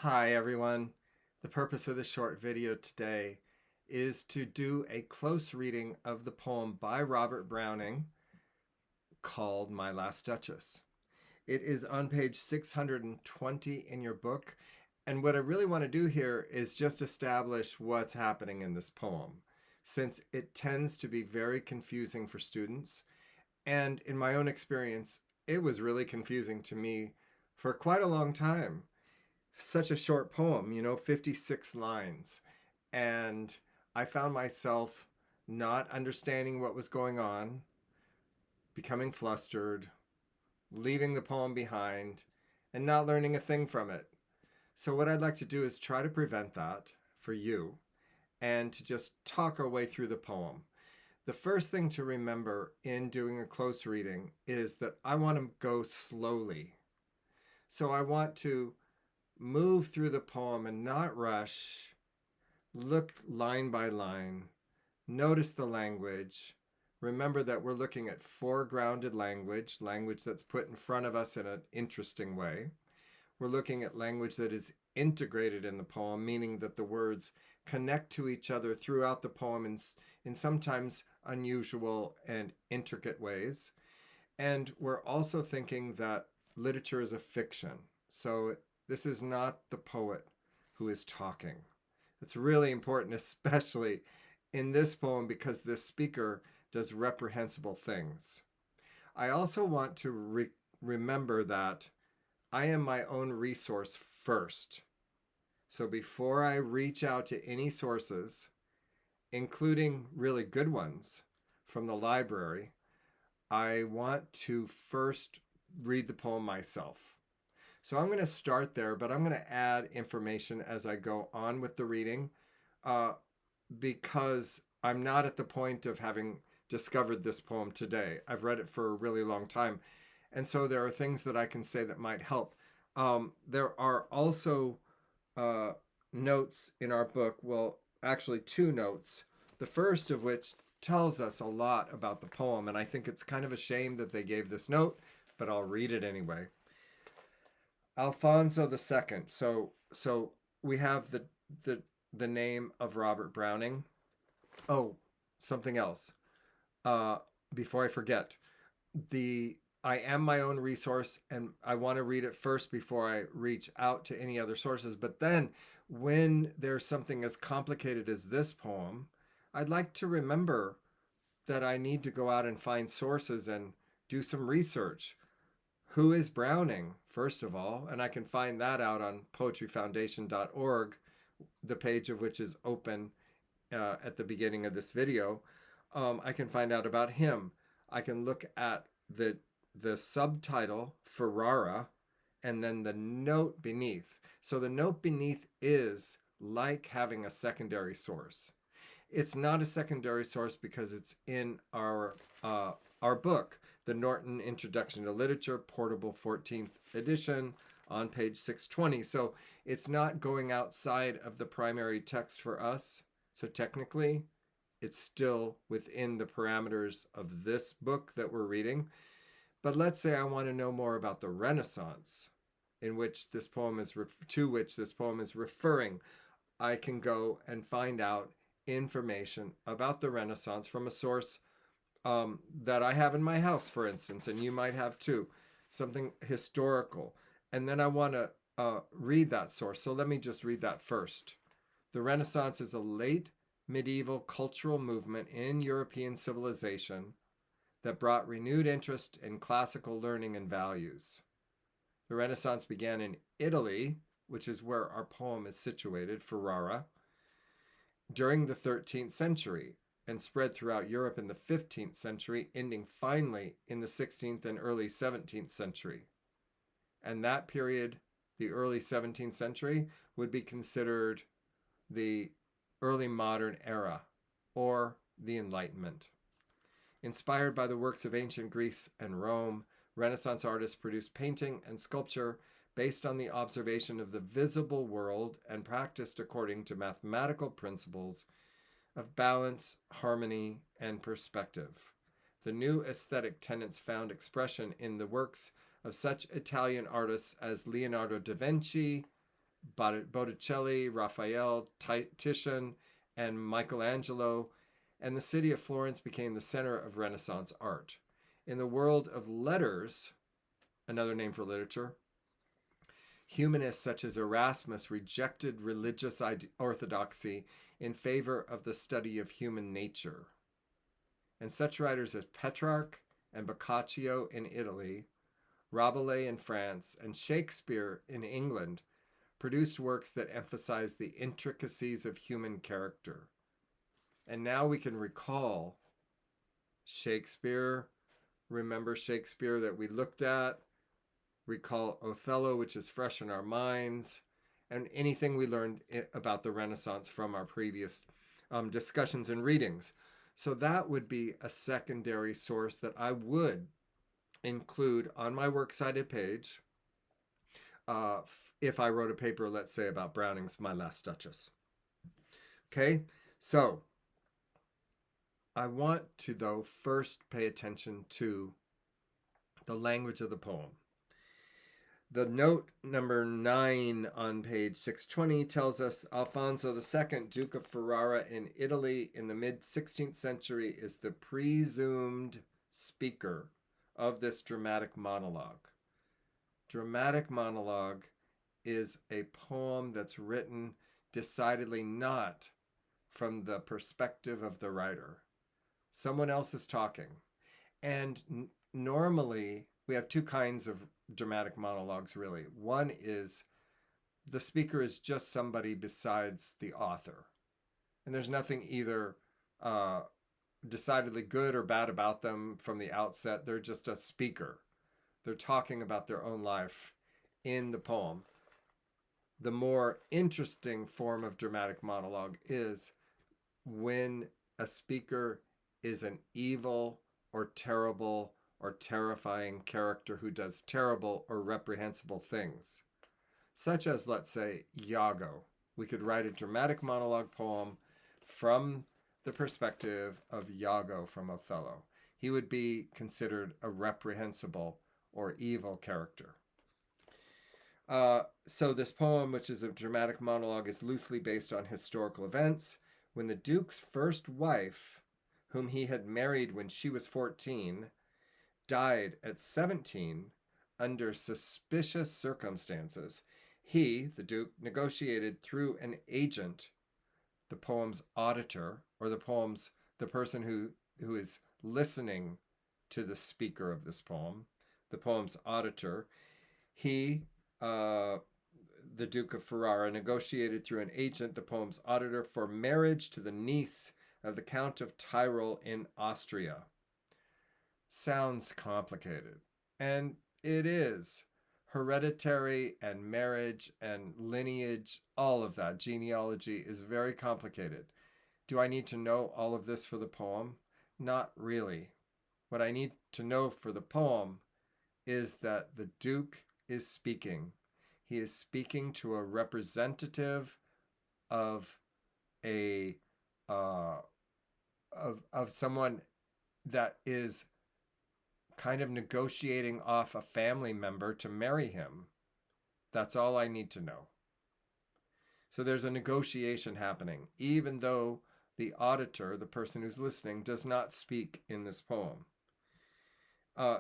Hi everyone. The purpose of this short video today is to do a close reading of the poem by Robert Browning called My Last Duchess. It is on page 620 in your book, and what I really want to do here is just establish what's happening in this poem, since it tends to be very confusing for students, and in my own experience, it was really confusing to me for quite a long time. Such a short poem, 56 lines. And I found myself not understanding what was going on, becoming flustered, leaving the poem behind, and not learning a thing from it. So, what I'd like to do is try to prevent that for you and to just talk our way through the poem. The first thing to remember in doing a close reading is that I want to go slowly. So, I want to move through the poem and not rush. Look line by line. Notice the language. Remember that we're looking at foregrounded language that's put in front of us in an interesting way. We're looking at language that is integrated in the poem, meaning that the words connect to each other throughout the poem in sometimes unusual and intricate ways. And we're also thinking that literature is a fiction. So this is not the poet who is talking. It's really important, especially in this poem, because this speaker does reprehensible things. I also want to remember that I am my own resource first. So before I reach out to any sources, including really good ones from the library, I want to first read the poem myself. So I'm going to start there, but I'm going to add information as I go on with the reading because I'm not at the point of having discovered this poem today. I've read it for a really long time. And so there are things that I can say that might help. There are also notes in our book, well, actually two notes, the first of which tells us a lot about the poem. And I think it's kind of a shame that they gave this note, but I'll read it anyway. Alfonso II. So we have the name of Robert Browning. Oh, something else. Before I forget, I am my own resource, and I want to read it first before I reach out to any other sources. But then, when there's something as complicated as this poem, I'd like to remember that I need to go out and find sources and do some research. Who is Browning, first of all? And I can find that out on poetryfoundation.org, the page of which is open at the beginning of this video. I can find out about him. I can look at the subtitle, Ferrara, and then the note beneath. So the note beneath is like having a secondary source. It's not a secondary source because it's in our book, The Norton Introduction to Literature, Portable 14th edition, on page 620. So it's not going outside of the primary text for us. So technically, it's still within the parameters of this book that we're reading. But let's say I want to know more about the Renaissance, in which this poem is to which this poem is referring. I can go and find out information about the Renaissance from a source that I have in my house, for instance, and you might have too, something historical. And then I want to read that source. So let me just read that first. The Renaissance is a late medieval cultural movement in European civilization that brought renewed interest in classical learning and values. The Renaissance began in Italy, which is where our poem is situated, Ferrara, during the 13th century, and spread throughout Europe in the 15th century, ending finally in the 16th and early 17th century. And that period, the early 17th century, would be considered the early modern era, or the Enlightenment. Inspired by the works of ancient Greece and Rome, Renaissance artists produced painting and sculpture based on the observation of the visible world and practiced according to mathematical principles of balance, harmony, and perspective. The new aesthetic tenets found expression in the works of such Italian artists as Leonardo da Vinci, Botticelli, Raphael, Titian, and Michelangelo, and the city of Florence became the center of Renaissance art. In the world of letters, another name for literature, humanists such as Erasmus rejected religious orthodoxy in favor of the study of human nature. And such writers as Petrarch and Boccaccio in Italy, Rabelais in France, and Shakespeare in England produced works that emphasized the intricacies of human character. And now we can recall Shakespeare, remember Shakespeare that we looked at, recall Othello, which is fresh in our minds, and anything we learned about the Renaissance from our previous discussions and readings. So that would be a secondary source that I would include on my works cited page if I wrote a paper, let's say, about Browning's My Last Duchess. Okay, so I want to, though, first pay attention to the language of the poem. The note number 9 on page 620 tells us Alfonso II, Duke of Ferrara in Italy in the mid-16th century, is the presumed speaker of this dramatic monologue. Dramatic monologue is a poem that's written decidedly not from the perspective of the writer. Someone else is talking. And normally, we have two kinds of dramatic monologues, really. One is the speaker is just somebody besides the author. And there's nothing either decidedly good or bad about them from the outset. They're just a speaker. They're talking about their own life in the poem. The more interesting form of dramatic monologue is when a speaker is an evil or terrible or terrifying character who does terrible or reprehensible things, such as, let's say, Iago. We could write a dramatic monologue poem from the perspective of Iago from Othello. He would be considered a reprehensible or evil character. So this poem, which is a dramatic monologue, is loosely based on historical events. When the Duke's first wife, whom he had married when she was 14, died at 17 under suspicious circumstances, he, the Duke, negotiated through an agent, the poem's auditor, or the person who is listening to the speaker of this poem, the poem's auditor. He, the Duke of Ferrara, negotiated through an agent, the poem's auditor, for marriage to the niece of the Count of Tyrol in Austria. Sounds complicated, and it is. Hereditary and marriage and lineage, all of that, genealogy is very complicated. Do I need to know all of this for the poem? Not really. What I need to know for the poem is that the Duke is speaking. He is speaking to a representative of a of someone that is kind of negotiating off a family member to marry him. That's all I need to know. So there's a negotiation happening, even though the auditor, the person who's listening, does not speak in this poem.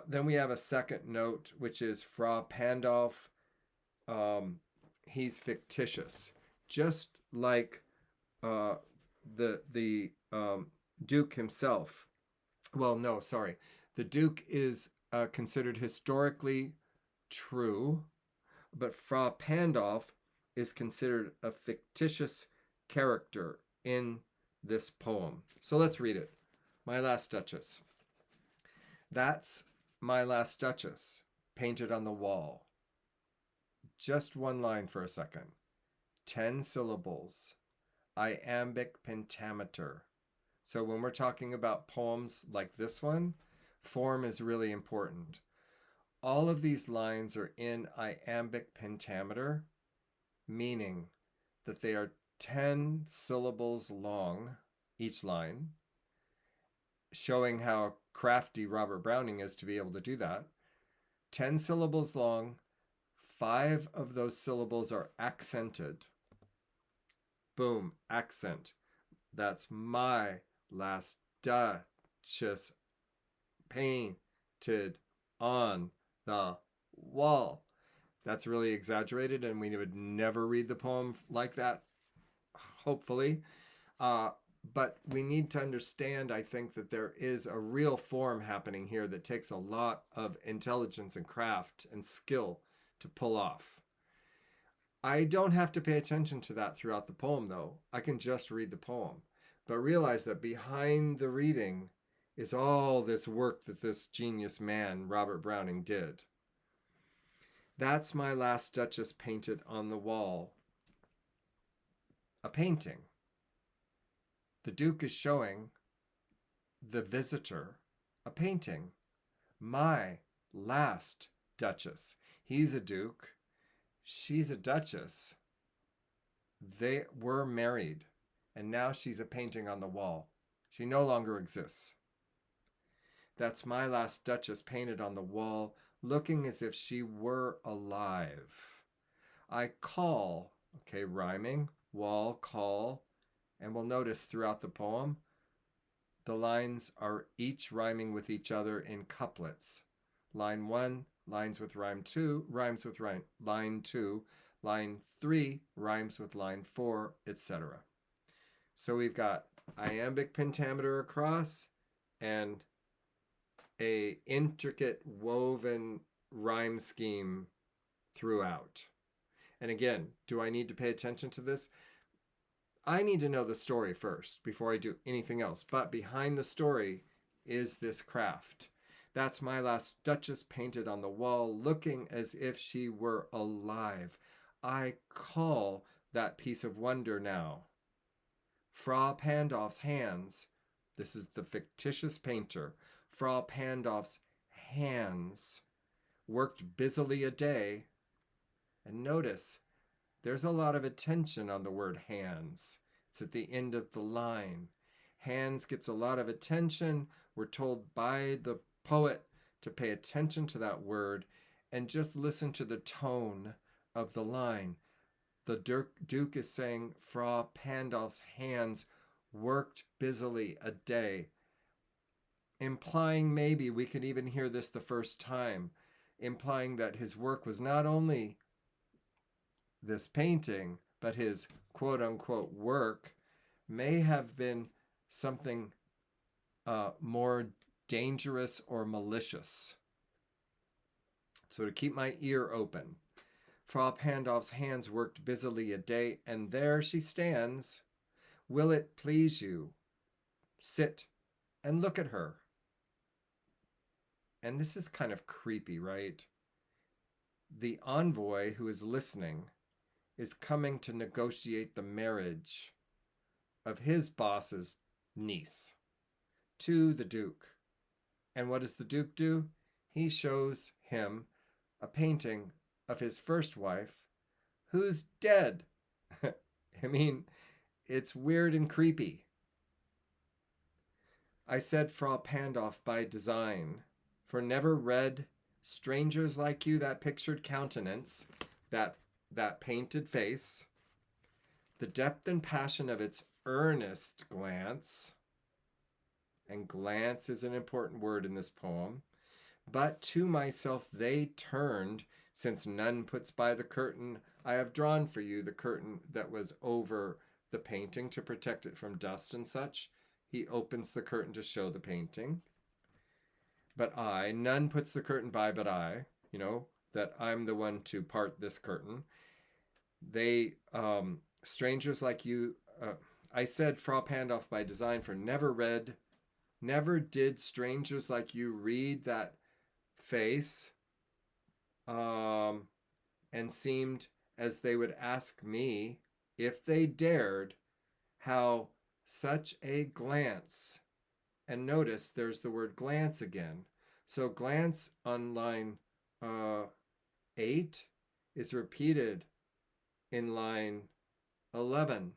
Then we have a second note, which is Fra Pandolf. He's fictitious, just like the Duke himself. Well, no, sorry. The Duke is considered historically true, but Fra Pandolf is considered a fictitious character in this poem. So let's read it. My Last Duchess. That's my last Duchess, painted on the wall. Just one line for a second. 10 syllables. Iambic pentameter. So when we're talking about poems like this one, form is really important. All of these lines are in iambic pentameter, meaning that they are 10 syllables long, each line, showing how crafty Robert Browning is to be able to do that. 10 syllables long, 5 of those syllables are accented. Boom, accent. That's my last Duchess painted on the wall. That's really exaggerated, and we would never read the poem like that, hopefully. Uh, but we need to understand, I think, that there is a real form happening here that takes a lot of intelligence and craft and skill to pull off. I don't have to pay attention to that throughout the poem, though. I can just read the poem. But realize that behind the reading is all this work that this genius man, Robert Browning, did. That's my last Duchess painted on the wall. A painting. The Duke is showing the visitor a painting. My last Duchess. He's a Duke. She's a Duchess. They were married, and now she's a painting on the wall. She no longer exists. That's my last Duchess painted on the wall, looking as if she were alive. I call, okay, rhyming, wall, call, and we'll notice throughout the poem, the lines are each rhyming with each other in couplets. Line 1 rhymes with line 2, line 2, line 3 rhymes with line 4, etc. So we've got iambic pentameter across and a intricate woven rhyme scheme throughout. And again, do I need to pay attention to this? I need to know the story first before I do anything else. But behind the story is this craft. That's my last Duchess painted on the wall, looking as if she were alive. I call that piece of wonder now. Fra Pandolf's hands, this is the fictitious painter, Fra Pandolf's hands worked busily a day. And notice, there's a lot of attention on the word hands. It's at the end of the line. Hands gets a lot of attention. We're told by the poet to pay attention to that word and just listen to the tone of the line. The Duke is saying, Fra Pandolf's hands worked busily a day. Implying maybe we could even hear this the first time, implying that his work was not only this painting, but his quote-unquote work may have been something more dangerous or malicious. So to keep my ear open, Fra Pandolf's hands worked busily a day, and there she stands. Will it please you? Sit and look at her. And this is kind of creepy, right? The envoy who is listening is coming to negotiate the marriage of his boss's niece to the Duke. And what does the Duke do? He shows him a painting of his first wife who's dead. I mean, it's weird and creepy. I said Fra Pandolf by design, for never read strangers like you, that pictured countenance, that painted face, the depth and passion of its earnest glance, and glance is an important word in this poem, but to myself they turned, since none puts by the curtain I have drawn for you, the curtain that was over the painting to protect it from dust and such. He opens the curtain to show the painting. But I, none puts the curtain by but I, that I'm the one to part this curtain. They, strangers like you, I said Fra Pandolf by design, for never did strangers like you read that face, and seemed as they would ask me, if they dared, how such a glance, and notice there's the word glance again. So glance on line 8 is repeated in line 11.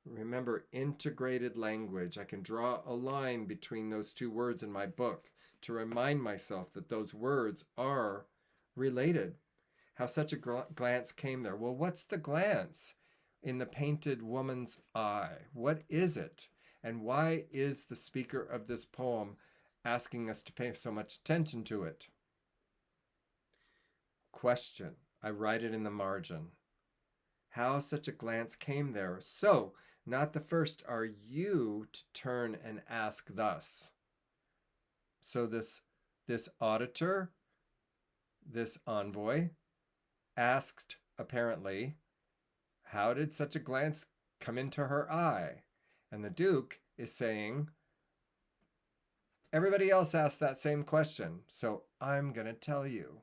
Remember, integrated language. I can draw a line between those two words in my book to remind myself that those words are related. how such a glance came there. Well, what's the glance in the painted woman's eye? What is it? And why is the speaker of this poem asking us to pay so much attention to it? Question. I write it in the margin. How such a glance came there. So, not the first are you to turn and ask thus. So this auditor, this envoy, asked apparently, how did such a glance come into her eye? And the Duke is saying, everybody else asked that same question, so I'm going to tell you.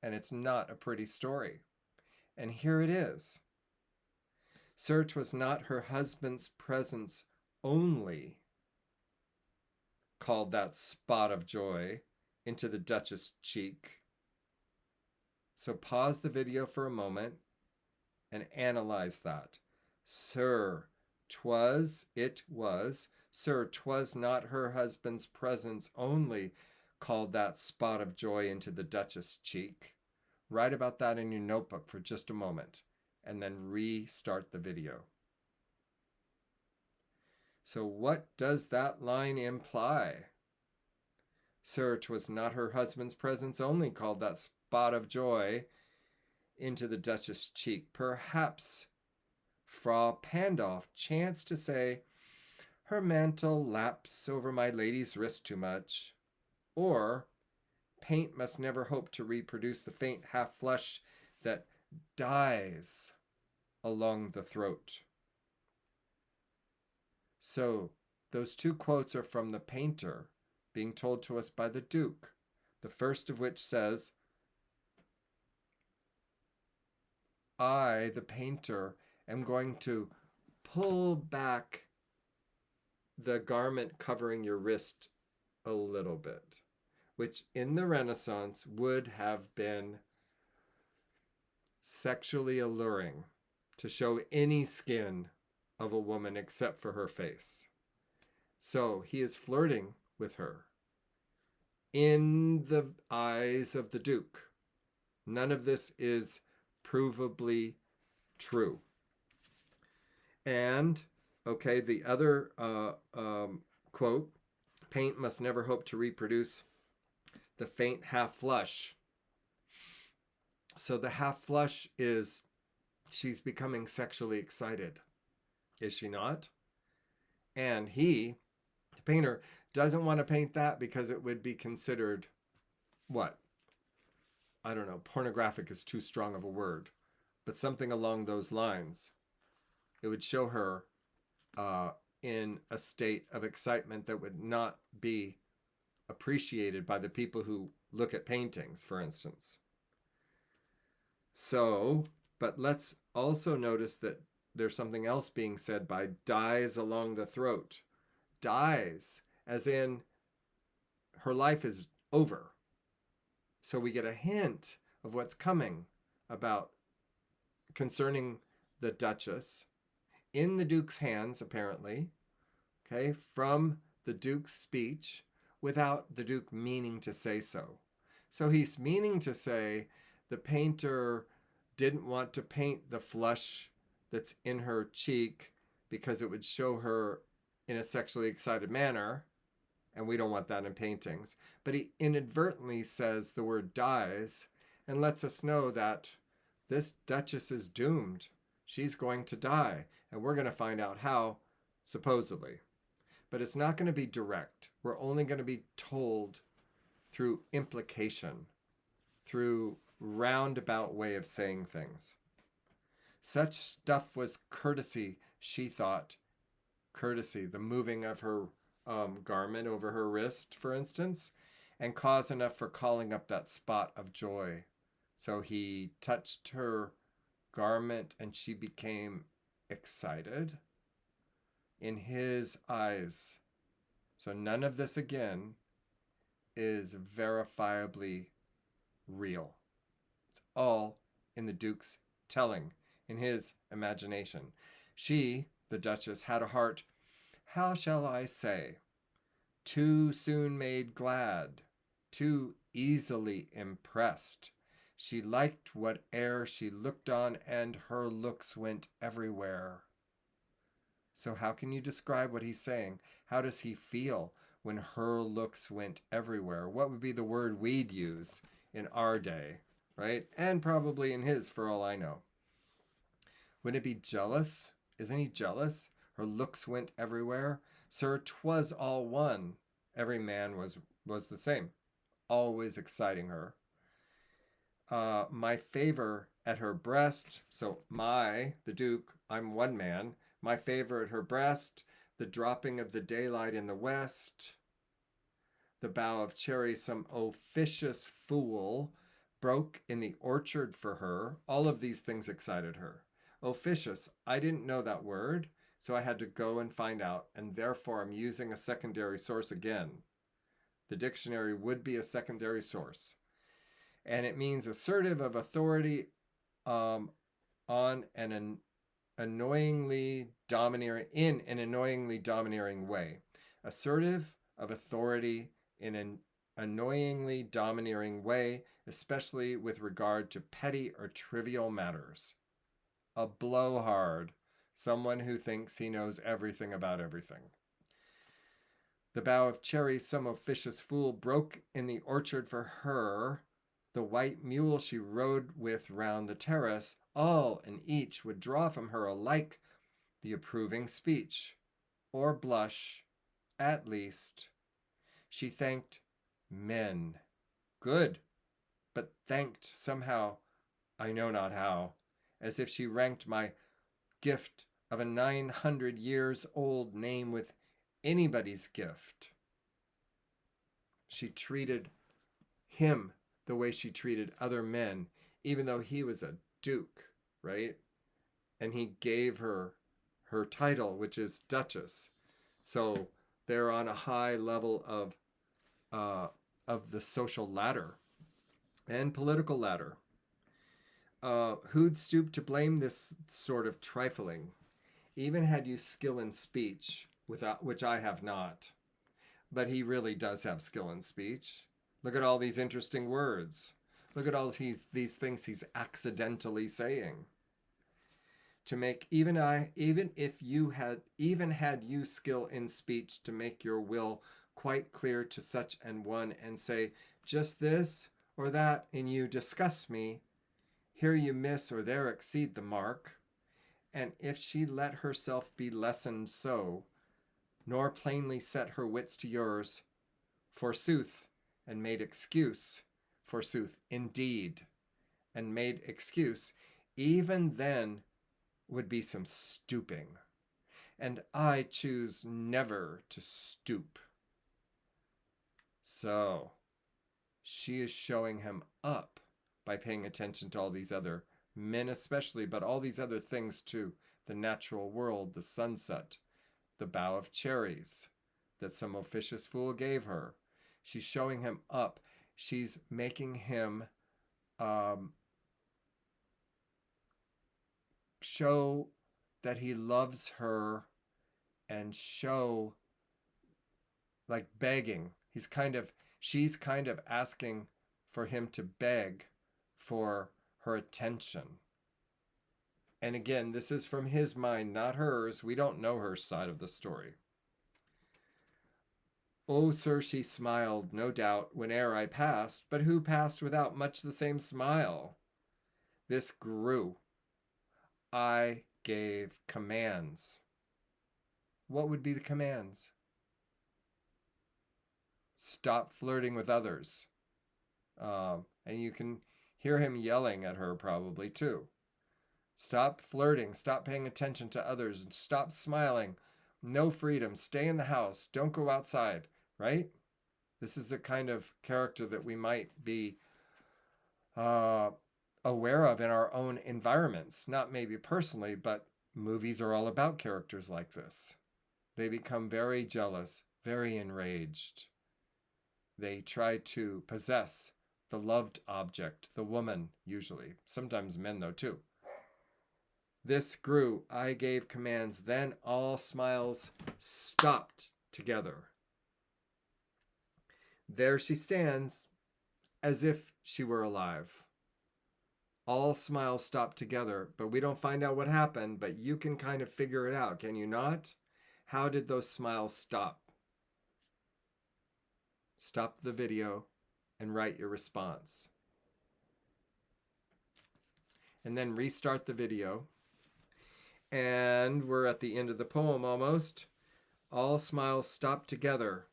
And it's not a pretty story. And here it is. Sir, 'twas not her husband's presence only called that spot of joy into the Duchess' cheek. So pause the video for a moment and analyze that. Sir, 'twas not her husband's presence only called that spot of joy into the Duchess' cheek. Write about that in your notebook for just a moment and then restart the video. So what does that line imply? Sir, 'twas not her husband's presence only called that spot of joy into the Duchess' cheek. Perhaps Frau Pandolf chanced to say, her mantle laps over my lady's wrist too much. Or, paint must never hope to reproduce the faint half-flush that dies along the throat. So, those two quotes are from the painter being told to us by the Duke, the first of which says, I, the painter, am going to pull back the garment covering your wrist a little bit, which in the Renaissance would have been sexually alluring to show any skin of a woman except for her face. So he is flirting with her in the eyes of the Duke. None of this is provably true. And, okay, the other quote, paint must never hope to reproduce the faint half-flush. So the half-flush is she's becoming sexually excited, is she not? And he, the painter, doesn't want to paint that because it would be considered, what? I don't know, pornographic is too strong of a word, but something along those lines. It would show her in a state of excitement that would not be appreciated by the people who look at paintings, for instance. So, but let's also notice that there's something else being said by dies along the throat. Dies, as in her life is over. So we get a hint of what's coming about concerning the Duchess in the Duke's hands, apparently, okay, from the Duke's speech without the Duke meaning to say so. So he's meaning to say the painter didn't want to paint the flush that's in her cheek because it would show her in a sexually excited manner, and we don't want that in paintings. But he inadvertently says the word dies and lets us know that this Duchess is doomed. She's going to die, and we're going to find out how, supposedly. But it's not going to be direct. We're only going to be told through implication, through roundabout way of saying things. Such stuff was courtesy, she thought. Courtesy, the moving of her garment over her wrist, for instance, and cause enough for calling up that spot of joy. So he touched her garment and she became excited in his eyes. So none of this, again, is verifiably real. It's all in the Duke's telling, in his imagination. She, the Duchess, had a heart, how shall I say, too soon made glad, too easily impressed, She liked whate'er she looked on, and her looks went everywhere. So how can you describe what he's saying? How does he feel when her looks went everywhere? What would be the word we'd use in our day, right? And probably in his, for all I know. Wouldn't it be jealous? Isn't he jealous? Her looks went everywhere. Sir, 'twas all one. Every man was the same, always exciting her. My favor at her breast. So the Duke, I'm one man. My favor at her breast. The dropping of the daylight in the west. The bough of cherry some officious fool broke in the orchard for her. All of these things excited her. Officious, I didn't know that word, so I had to go and find out, and therefore I'm using a secondary source again. The dictionary would be a secondary source. And it means assertive of authority on an annoyingly domineering way. Assertive of authority in an annoyingly domineering way, especially with regard to petty or trivial matters. A blowhard, someone who thinks he knows everything about everything. The bough of cherry some officious fool broke in the orchard for her. The white mule she rode with round the terrace, all and each would draw from her alike the approving speech, or blush, at least. She thanked men. Good, but thanked somehow, I know not how, as if she ranked my gift of a 900 years old name with anybody's gift. She treated him the way she treated other men, even though he was a duke, right? And he gave her her title, which is Duchess. So they're on a high level of the social ladder and political ladder. Who'd stoop to blame this sort of trifling? Even had you skill in speech, without which I have not. But he really does have skill in speech. Look at all these interesting words. Look at all these things he's accidentally saying. To make even if you had you skill in speech to make your will quite clear to such an one and say, just this or that in you disgusts me, here you miss or there exceed the mark. And if she let herself be lessoned so, nor plainly set her wits to yours, forsooth, and made excuse, forsooth, indeed, and made excuse, even then would be some stooping. And I choose never to stoop. So, she is showing him up by paying attention to all these other men especially, but all these other things too. The natural world, the sunset, the bough of cherries that some officious fool gave her. She's showing him up. She's making him show that he loves her and show like begging. She's kind of asking for him to beg for her attention. And again, this is from his mind, not hers. We don't know her side of the story. Oh, sir, she smiled, no doubt, whene'er I passed, but who passed without much the same smile? This grew. I gave commands. What would be the commands? Stop flirting with others. And you can hear him yelling at her probably too. Stop flirting. Stop paying attention to others. And stop smiling. No freedom. Stay in the house. Don't go outside. Right? This is a kind of character that we might be aware of in our own environments. Not maybe personally, but movies are all about characters like this. They become very jealous, very enraged. They try to possess the loved object, the woman, usually. Sometimes men, though, too. This grew. I gave commands. Then all smiles stopped together. There she stands, as if she were alive. All smiles stop together, but we don't find out what happened, but you can kind of figure it out, can you not? How did those smiles stop? Stop the video and write your response. And then restart the video. And we're at the end of the poem almost. All smiles stop together.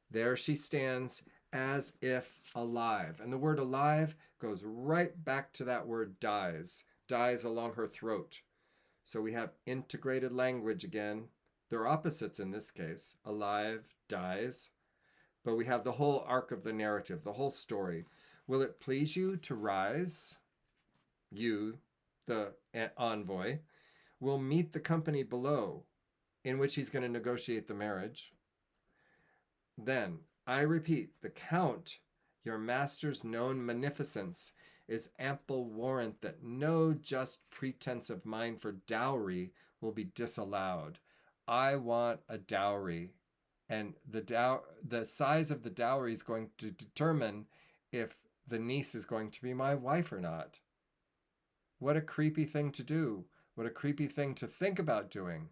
There she stands as if alive. And the word alive goes right back to that word dies. Dies along her throat. So we have integrated language again. They're opposites in this case. Alive, dies. But we have the whole arc of the narrative, the whole story. Will it please you to rise? You, the envoy, will meet the company below, in which he's going to negotiate the marriage. Then, I repeat, the Count, your master's known munificence, is ample warrant that no just pretense of mine for dowry will be disallowed. I want a dowry, and the size of the dowry is going to determine if the niece is going to be my wife or not. What a creepy thing to do. What a creepy thing to think about doing.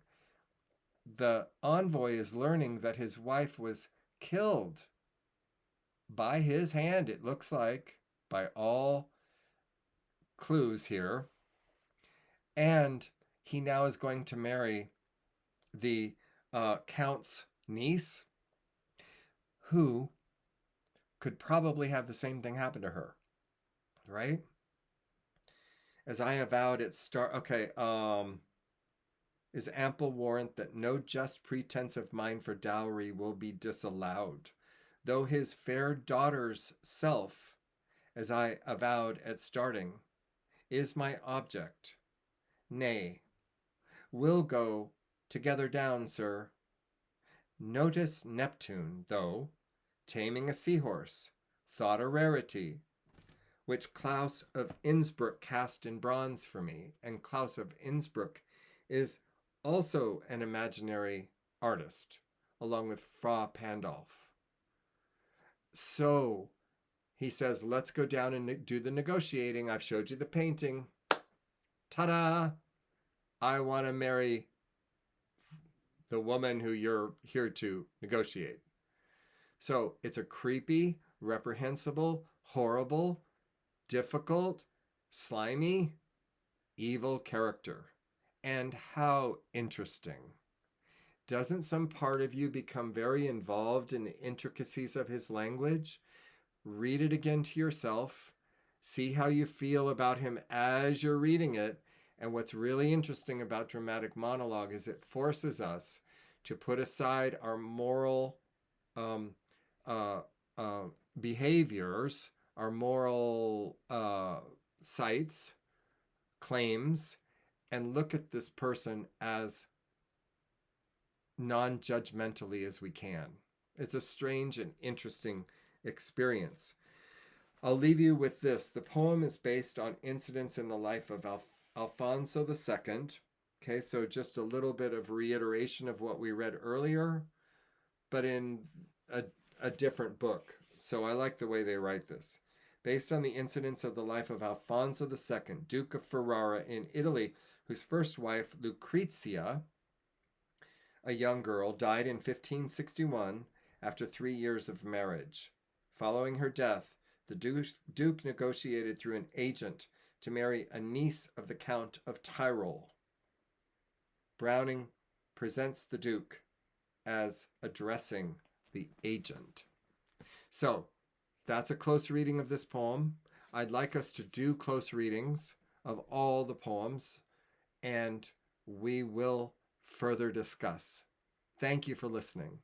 The envoy is learning that his wife was killed by his hand, it looks like, by all clues here. And he now is going to marry the Count's niece, who could probably have the same thing happen to her, right? As I avowed at start, okay, is ample warrant that no just pretense of mine for dowry will be disallowed, though his fair daughter's self, as I avowed at starting, is my object. Nay, we'll go together down, sir. Notice Neptune, though, taming a seahorse, thought a rarity, which Klaus of Innsbruck cast in bronze for me. And Klaus of Innsbruck is also an imaginary artist, along with Fra Pandolf. So he says, let's go down and do the negotiating. I've showed you the painting. Ta-da! I want to marry the woman who you're here to negotiate. So it's a creepy, reprehensible, horrible, difficult, slimy, evil character. And how interesting. Doesn't some part of you become very involved in the intricacies of his language? Read it again to yourself. See how you feel about him as you're reading it. And what's really interesting about dramatic monologue is it forces us to put aside our moral behaviors, our moral sites, claims, and look at this person as non-judgmentally as we can. It's a strange and interesting experience. I'll leave you with this. The poem is based on incidents in the life of Alfonso II. Okay, so just a little bit of reiteration of what we read earlier, but in a different book. So I like the way they write this. Based on the incidents of the life of Alfonso II, Duke of Ferrara in Italy, whose first wife, Lucrezia, a young girl, died in 1561 after 3 years of marriage. Following her death, the Duke negotiated through an agent to marry a niece of the Count of Tyrol. Browning presents the Duke as addressing the agent. So, that's a close reading of this poem. I'd like us to do close readings of all the poems, and we will further discuss. Thank you for listening.